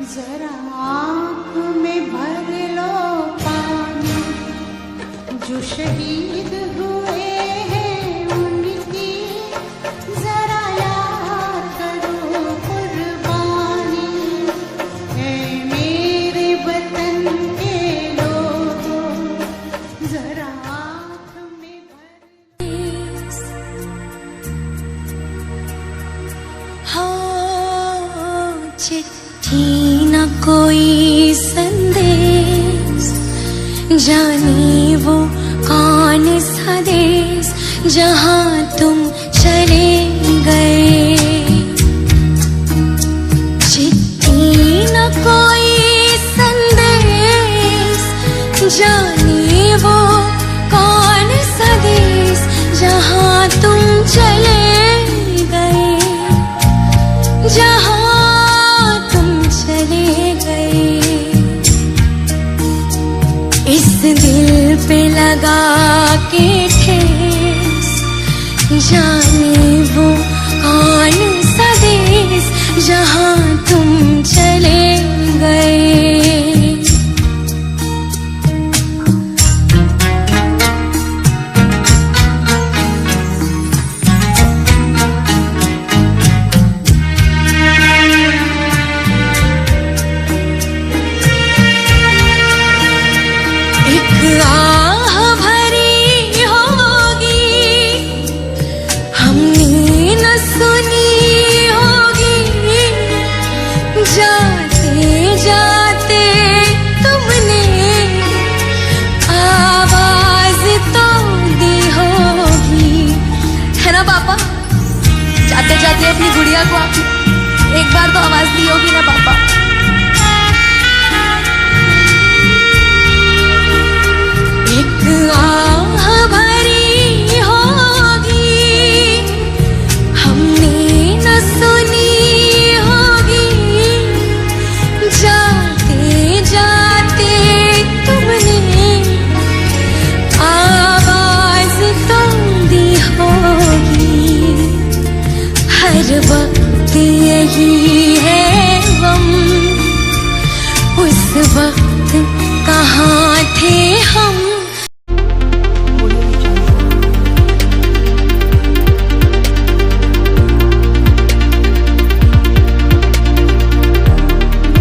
जरा आँख में भर लो पानी, जो शहीद हुए हैं उनकी जरा याद करो कुर्बानी। है मेरे वतन के लोगों, जरा आँख में भर। हाँ, चिट्ठी न कोई संदेश, जाने वो कौन सा देश जहाँ तुम चले गए। चिट्ठी न कोई संदेश, जाने वो कौन सा देश जहाँ तुम चले गए, जहाँ तुम चले गए। इस दिल पे लगा के ठेस, जाने वो कौन सा देश जहाँ तुम चले गए। आह भरी होगी, हमने न सुनी होगी, जाते जाते तुमने आवाज तो दी होगी। है ना पापा? जाते जाते अपनी गुड़िया को आपने एक बार तो आवाज दी होगी ना पापा? आह भरी होगी, हमने न सुनी होगी, जाते जाते तुमने आवाज तो दी होगी। हर वक्त यही है गम, उस वक्त कहाँ थे